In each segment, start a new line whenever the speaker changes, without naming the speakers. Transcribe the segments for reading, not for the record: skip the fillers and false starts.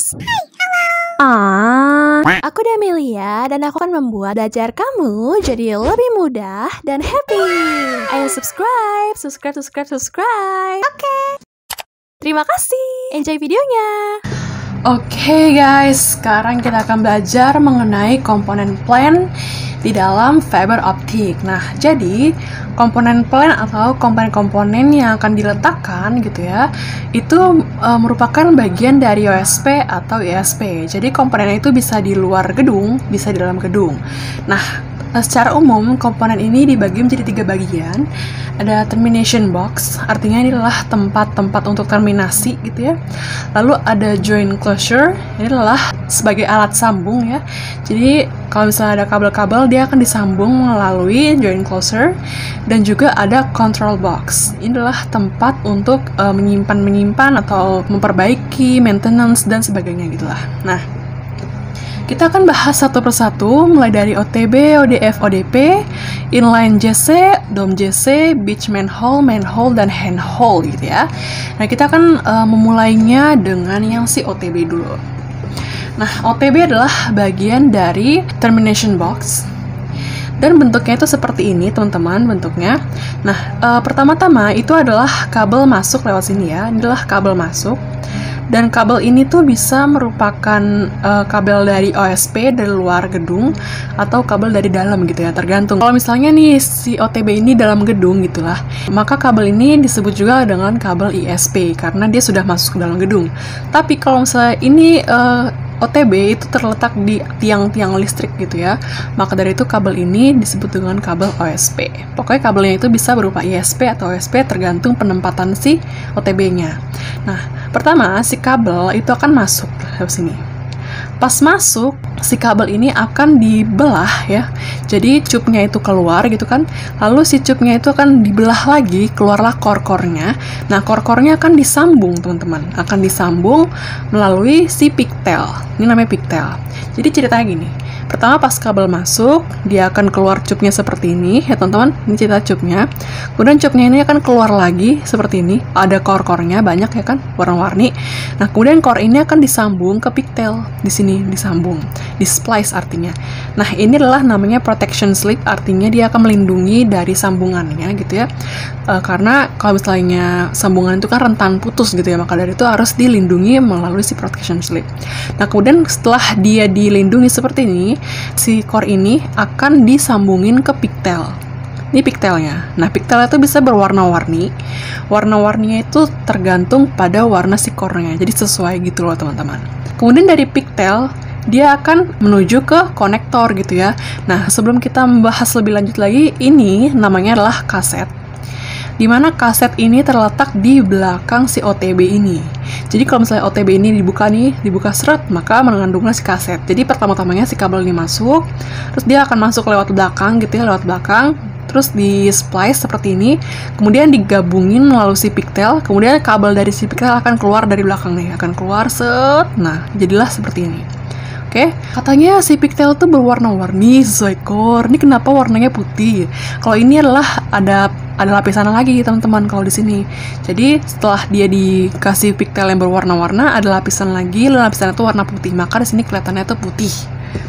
guys. Aku Damelia dan aku akan membuat belajar kamu jadi lebih mudah dan happy. Ayo subscribe. Oke. Terima kasih. Enjoy videonya.
Oke guys, sekarang kita akan belajar mengenai komponen plan di dalam fiber optik. Nah, jadi komponen plan atau komponen-komponen yang akan diletakkan gitu ya, itu merupakan bagian dari OSP atau ISP. Jadi komponen itu bisa di luar gedung, bisa di dalam gedung. Nah, secara umum komponen ini dibagi menjadi 3 bagian. Ada termination box, artinya ini adalah tempat-tempat untuk terminasi gitu ya. Lalu ada joint closure, ini adalah sebagai alat sambung ya. Jadi kalau misalnya ada kabel-kabel, dia akan disambung melalui joint closure. Dan juga ada control box, ini adalah tempat untuk menyimpan atau memperbaiki, maintenance dan sebagainya gitulah. Nah, kita akan bahas satu persatu, mulai dari OTB, ODF, ODP, inline JC, dome JC, beach manhole, dan handhole gitu ya. Nah, kita akan memulainya dengan yang si OTB dulu. Nah, OTB adalah bagian dari termination box. Dan bentuknya itu seperti ini, teman-teman, bentuknya. Nah, pertama-tama itu adalah kabel masuk lewat sini ya. Ini adalah kabel masuk. Dan kabel ini tuh bisa merupakan kabel dari OSP dari luar gedung atau kabel dari dalam gitu ya, tergantung. Kalau misalnya nih si OTB ini dalam gedung gitulah, maka kabel ini disebut juga dengan kabel ISP karena dia sudah masuk ke dalam gedung. Tapi kalau misalnya ini OTB itu terletak di tiang-tiang listrik gitu ya, maka dari itu kabel ini disebut dengan kabel OSP. Pokoknya kabelnya itu bisa berupa ISP atau OSP tergantung penempatan si OTB-nya. Nah, pertama si kabel itu akan masuk ke sini. Pas masuk, si kabel ini akan dibelah ya. Jadi cupnya itu keluar gitu kan. Lalu si cupnya itu akan dibelah lagi, keluarlah core-core-nya. Nah, core-core-nya akan disambung, teman-teman. Akan disambung melalui si pigtail. Ini namanya pigtail. Jadi ceritanya gini. Pertama pas kabel masuk, dia akan keluar cupnya seperti ini ya teman-teman. Ini cerita cupnya. Kemudian cupnya ini akan keluar lagi seperti ini. Ada core-core-nya banyak ya kan, warna-warni. Nah, kemudian core ini akan disambung ke pigtail. Di sini disambung, di splice artinya. Nah, ini adalah namanya protection slip, artinya dia akan melindungi dari sambungannya gitu ya. Karena kalau misalnya sambungan itu kan rentan putus gitu ya, maka dari itu harus dilindungi melalui si protection slip. Nah, kemudian setelah dia dilindungi seperti ini, si core ini akan disambungin ke pigtail. Ini pigtailnya. Nah, pigtail itu bisa berwarna-warni. Warna-warninya itu tergantung pada warna si core-nya. Jadi sesuai gitu loh, teman-teman. Kemudian dari pigtail, dia akan menuju ke konektor gitu ya. Nah, sebelum kita membahas lebih lanjut lagi, ini namanya adalah kaset. Dimana kaset ini terletak di belakang si OTB ini. Jadi kalau misalnya OTB ini dibuka seret, maka mengandungnya si kaset. Jadi pertama-tamanya si kabel ini masuk, terus dia akan masuk lewat belakang gitu ya, lewat belakang. Terus di splice seperti ini, kemudian digabungin melalui si pigtail, kemudian kabel dari si pigtail akan keluar dari belakang nih, akan keluar set. Nah, jadilah seperti ini. Oke, katanya si pigtail tuh berwarna-warni sesuai core. Ini kenapa warnanya putih? Kalau ini adalah ada lapisan lagi teman-teman kalau di sini. Jadi setelah dia dikasih pigtail yang berwarna-warna, ada lapisan lagi, lapisan itu warna putih. Maka di sini kelihatannya tuh putih.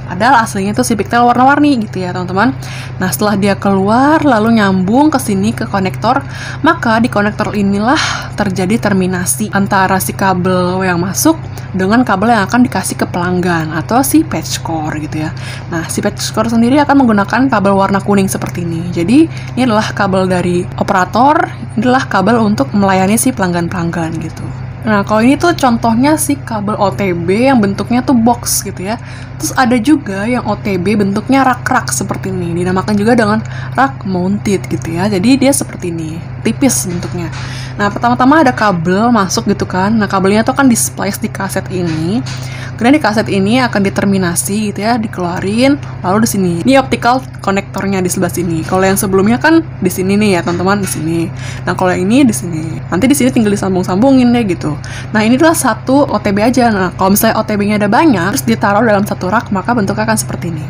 Padahal aslinya tuh si pigtail warna-warni gitu ya teman-teman. Nah, setelah dia keluar lalu nyambung ke sini ke konektor, maka di konektor inilah terjadi terminasi antara si kabel yang masuk dengan kabel yang akan dikasih ke pelanggan atau si patch core gitu ya. Nah, si patch core sendiri akan menggunakan kabel warna kuning seperti ini. Jadi, ini adalah kabel dari operator, ini adalah kabel untuk melayani si pelanggan-pelanggan gitu. Nah, kalau ini tuh contohnya si kabel OTB yang bentuknya tuh box gitu ya. Terus ada juga yang OTB bentuknya rak-rak seperti ini. Dinamakan juga dengan rak mounted gitu ya. Jadi dia seperti ini, tipis bentuknya. Nah, pertama-tama ada kabel masuk gitu kan. Nah, kabelnya tuh akan di-splice di kaset ini. Kemudian di kaset ini akan diterminasi gitu ya, dikeluarin. Lalu di sini, ini optical konektornya di sebelah sini. Kalau yang sebelumnya kan di sini nih ya teman-teman, di sini. Nah, kalau yang ini di sini. Nanti di sini tinggal disambung-sambungin deh gitu. Nah, ini adalah satu OTB aja. Nah, kalau misalnya OTB-nya ada banyak, terus ditaruh dalam satu rak, maka bentuknya akan seperti ini.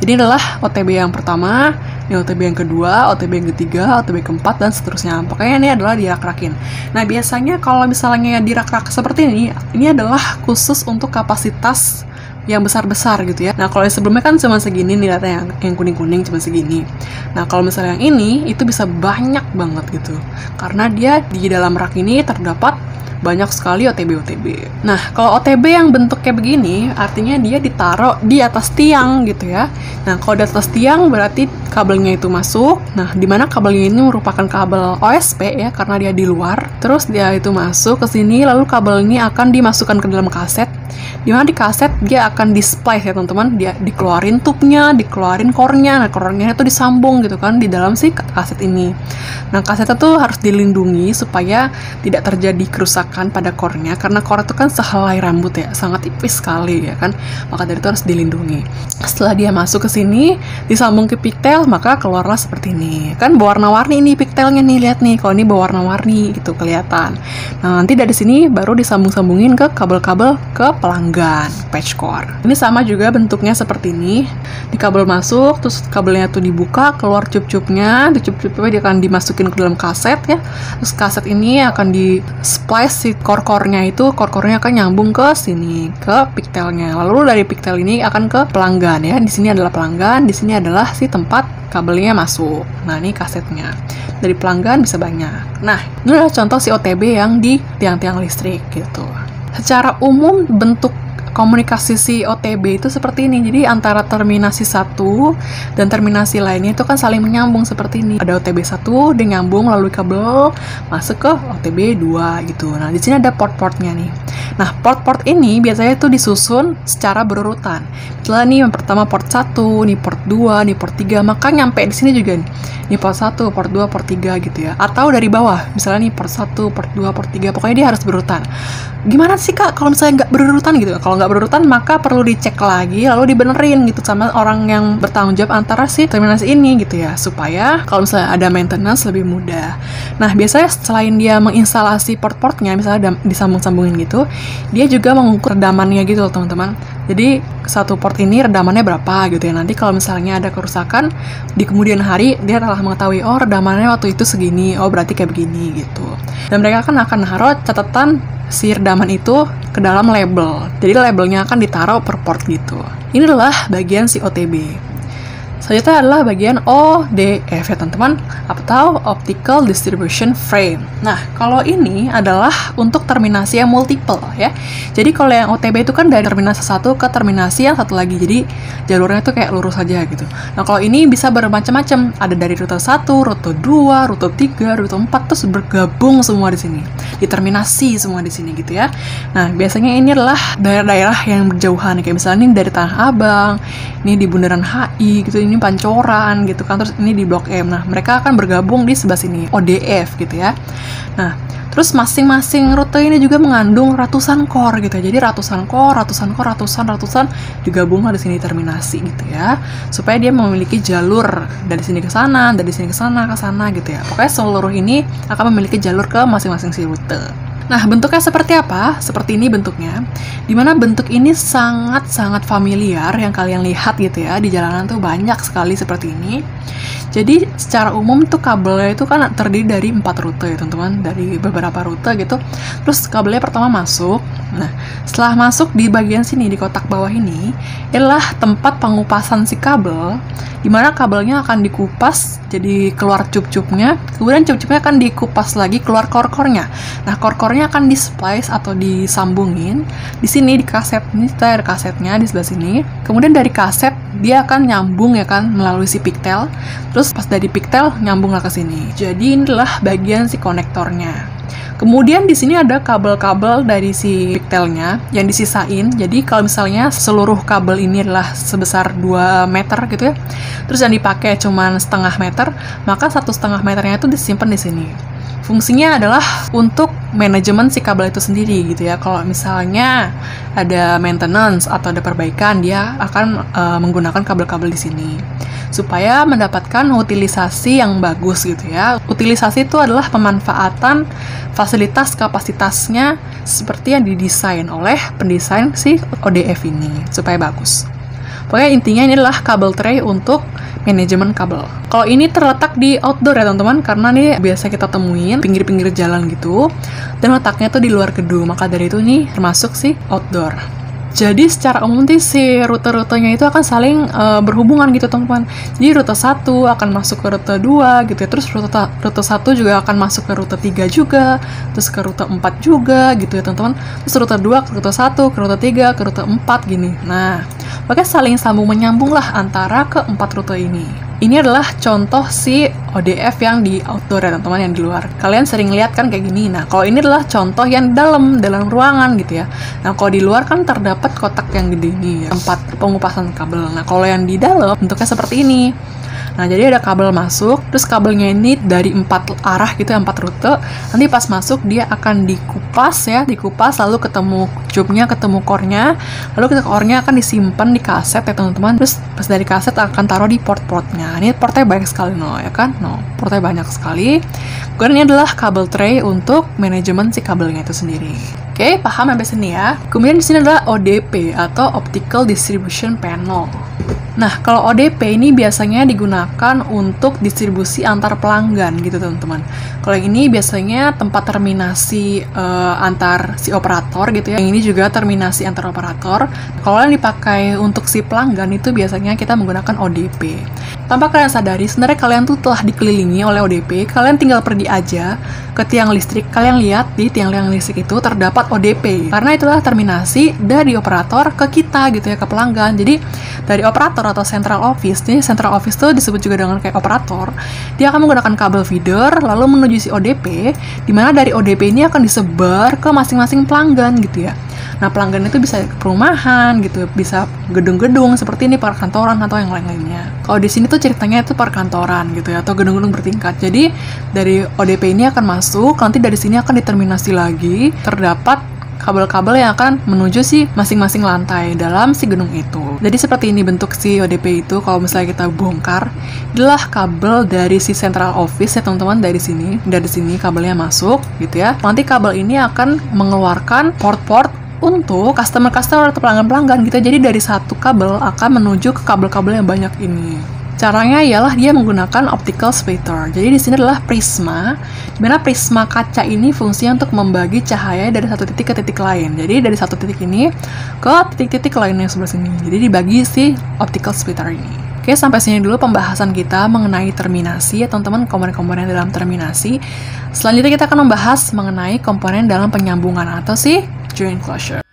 Jadi adalah OTB yang pertama, ini OTB yang kedua, OTB yang ketiga, OTB keempat, dan seterusnya. Pokoknya ini adalah dirak-rakin. Nah, biasanya kalau misalnya dirak-rak seperti ini adalah khusus untuk kapasitas yang besar-besar gitu ya. Nah, kalau yang sebelumnya kan cuma segini nih, data yang kuning-kuning cuma segini. Nah, kalau misalnya yang ini, itu bisa banyak banget gitu. Karena dia di dalam rak ini terdapat banyak sekali OTB. Nah, kalau OTB yang bentuknya begini, artinya dia ditaruh di atas tiang gitu ya. Nah, kalau di atas tiang berarti kabelnya itu masuk. Nah, dimana kabelnya ini merupakan kabel OSP ya, karena dia di luar. Terus dia itu masuk ke sini, lalu kabel ini akan dimasukkan ke dalam kaset. Dimana di kaset dia akan di-splice ya teman-teman, dia dikeluarin tubnya, dikeluarin core-nya. Nah, core-nya itu disambung gitu kan di dalam si kaset ini. Nah, kasetnya tuh harus dilindungi supaya tidak terjadi kerusakan pada core-nya, karena core itu kan sehelai rambut ya, sangat tipis sekali ya kan, maka dari itu harus dilindungi. Setelah dia masuk ke sini, disambung ke pigtail, maka keluarlah seperti ini. Kan berwarna-warni ini pigtailnya nih, lihat nih, kalau ini berwarna-warni gitu kelihatan. Nah, nanti dari sini baru disambung-sambungin ke kabel-kabel ke pelanggan patch core. Ini sama juga bentuknya seperti ini. Di kabel masuk, terus kabelnya tuh dibuka, keluar cup-cupnya, di cup-cupnya dia akan dimasukin ke dalam kaset ya. Terus kaset ini akan di splice si core-core-nya itu, core-core-nya akan nyambung ke sini, ke pigtailnya. Lalu dari pigtail ini akan ke pelanggan ya. Di sini adalah pelanggan, di sini adalah si tempat kabelnya masuk. Nah, ini kasetnya. Dari pelanggan bisa banyak. Nah, ini adalah contoh si OTB yang di tiang-tiang listrik gitu. Secara umum bentuk komunikasi si OTB itu seperti ini. Jadi antara terminasi satu dan terminasi lainnya itu kan saling menyambung seperti ini. Ada OTB 1, dia nyambung melalui kabel masuk ke OTB 2 gitu. Nah, di sini ada port-portnya nih. Nah, port-port ini biasanya itu disusun secara berurutan. Misalnya nih yang pertama port 1, nih port 2, nih port 3, maka nyampe di sini juga nih. Ini port 1, port 2, port 3 gitu ya. Atau dari bawah, misalnya nih port 1, port 2, port 3, pokoknya dia harus berurutan. Gimana sih Kak kalau misalnya nggak berurutan gitu? Kalau nggak berurutan maka perlu dicek lagi, lalu dibenerin gitu sama orang yang bertanggung jawab antara si terminasi ini gitu ya, supaya kalau misalnya ada maintenance lebih mudah. Nah, biasanya selain dia menginstalasi port-portnya, misalnya disambung-sambungin gitu, dia juga mengukur redamannya gitu loh teman-teman. Jadi satu port ini redamannya berapa gitu ya. Nanti kalau misalnya ada kerusakan di kemudian hari, dia telah mengetahui, oh redamannya waktu itu segini, oh berarti kayak begini gitu. Dan mereka kan akan naruh catatan si redaman itu ke dalam label. Jadi labelnya akan ditaruh per port gitu. Ini adalah bagian si OTB. Selanjutnya adalah bagian ODF ya teman-teman, atau Optical Distribution Frame. Nah, kalau ini adalah untuk terminasi yang multiple ya. Jadi kalau yang OTB itu kan dari terminasi satu ke terminasi yang satu lagi. Jadi jalurnya itu kayak lurus aja gitu. Nah, kalau ini bisa bermacam-macam. Ada dari rute 1, rute 2, rute 3, rute 4, terus bergabung semua di sini. Diterminasi semua di sini gitu ya. Nah, biasanya ini adalah daerah-daerah yang berjauhan. Kayak misalnya ini dari Tanah Abang, ini di Bundaran HI gitu, ini Pancoran gitu kan, terus ini di Blok M. Nah, mereka akan bergabung di sebelah sini, ODF gitu ya. Nah, terus masing-masing rute ini juga mengandung ratusan core gitu ya. Jadi ratusan core digabung di sini terminasi gitu ya. Supaya dia memiliki jalur dari sini ke sana, dari sini ke sana gitu ya. Pokoknya seluruh ini akan memiliki jalur ke masing-masing si rute. Nah, bentuknya seperti apa? Seperti ini bentuknya. Dimana bentuk ini sangat-sangat familiar yang kalian lihat gitu ya. Di jalanan tuh banyak sekali seperti ini. Jadi secara umum tuh kabelnya itu kan terdiri dari 4 rute ya teman-teman. Dari beberapa rute gitu. Terus kabelnya pertama masuk. Nah, setelah masuk di bagian sini, di kotak bawah ini, adalah tempat pengupasan si kabel. Dimana kabelnya akan dikupas, jadi keluar cup-cupnya. Kemudian cup-cupnya akan dikupas lagi, keluar core-core-nya. Nah, core-core-nya akan di-splice atau disambungin. Di sini, di kaset. Ini ada kasetnya di sebelah sini. Kemudian dari kaset, dia akan nyambung ya kan, melalui si pigtail. Terus pas dari pigtail, nyambunglah ke sini. Jadi, inilah bagian si konektornya. Kemudian di sini ada kabel-kabel dari si pigtailnya yang disisain. Jadi kalau misalnya seluruh kabel ini adalah sebesar 2 meter gitu ya, terus yang dipakai cuman setengah meter, maka 1,5 meternya itu disimpan di sini. Fungsinya adalah untuk manajemen si kabel itu sendiri gitu ya. Kalau misalnya ada maintenance atau ada perbaikan, dia akan menggunakan kabel-kabel di sini supaya mendapatkan utilisasi yang bagus gitu ya. Utilisasi itu adalah pemanfaatan fasilitas kapasitasnya seperti yang didesain oleh pendesain si ODF ini supaya bagus. Pokoknya intinya ini adalah kabel tray untuk manajemen kabel. Kalau ini terletak di outdoor ya teman-teman, karena nih biasa kita temuin pinggir-pinggir jalan gitu, dan letaknya tuh di luar gedung, maka dari itu nih termasuk sih outdoor. Jadi secara umum si rute-rutenya itu akan saling berhubungan gitu teman-teman. Jadi rute 1 akan masuk ke rute 2 gitu ya. Terus rute 1 juga akan masuk ke rute 3 juga. Terus ke rute 4 juga gitu ya teman-teman. Terus rute 2 ke rute 1, ke rute 3, ke rute 4 gini. Nah, makanya saling sambung menyambung lah antara keempat rute ini. Ini adalah contoh si ODF yang di outdoor ya teman-teman, yang di luar. Kalian sering lihat kan kayak gini. Nah, kalau ini adalah contoh yang dalam ruangan gitu ya. Nah, kalau di luar kan terdapat kotak yang gede nih, tempat pengupasan kabel. Nah, kalau yang di dalam bentuknya seperti ini. Nah, jadi ada kabel masuk, terus kabelnya ini dari 4 arah gitu ya, 4 rute. Nanti pas masuk dia akan dikupas ya, lalu ketemu tube-nya, ketemu core-nya, lalu core-nya akan disimpan di kaset ya teman-teman. Terus pas dari kaset akan taruh di port-portnya. Ini portnya banyak sekali ya kan? Portnya banyak sekali. Kemudian ini adalah kabel tray untuk manajemen si kabelnya itu sendiri. Oke, paham sampai sini ya. Kemudian di sini adalah ODP atau Optical Distribution Panel. Nah, kalau ODP ini biasanya digunakan untuk distribusi antar pelanggan gitu teman-teman. Kalau yang ini biasanya tempat terminasi antar si operator gitu ya. Yang ini juga terminasi antar operator. Kalau yang dipakai untuk si pelanggan itu biasanya kita menggunakan ODP. Tanpa kalian sadari, sebenarnya kalian tuh telah dikelilingi oleh ODP. Kalian tinggal pergi aja ke tiang listrik. Kalian lihat di tiang-tiang listrik itu terdapat ODP. Karena itulah terminasi dari operator ke kita gitu ya, ke pelanggan. Jadi dari operator atau central office, nih central office tuh disebut juga dengan kayak operator, dia akan menggunakan kabel feeder lalu menuju si ODP, di mana dari ODP ini akan disebar ke masing-masing pelanggan gitu ya. Nah, pelanggan itu bisa perumahan gitu, bisa gedung-gedung seperti ini, perkantoran atau yang lain-lainnya. Kalau di sini tuh ceritanya itu perkantoran gitu ya, atau gedung-gedung bertingkat. Jadi dari ODP ini akan masuk, nanti dari sini akan diterminasi lagi, terdapat kabel-kabel yang akan menuju si masing-masing lantai dalam si gedung itu. Jadi seperti ini bentuk si ODP itu. Kalau misalnya kita bongkar, adalah kabel dari si central office ya teman-teman, dari sini kabelnya masuk gitu ya. Nanti kabel ini akan mengeluarkan port-port untuk customer-customer atau pelanggan-pelanggan gitu. Jadi dari satu kabel akan menuju ke kabel-kabel yang banyak ini. Caranya ialah dia menggunakan optical splitter. Jadi di sini adalah prisma, di mana prisma kaca ini fungsinya untuk membagi cahaya dari satu titik ke titik lain. Jadi dari satu titik ini ke titik-titik lain yang sebelah sini. Jadi dibagi si optical splitter ini. Oke, sampai sini dulu pembahasan kita mengenai terminasi ya teman-teman, komponen-komponen dalam terminasi. Selanjutnya kita akan membahas mengenai komponen dalam penyambungan atau si joint closure.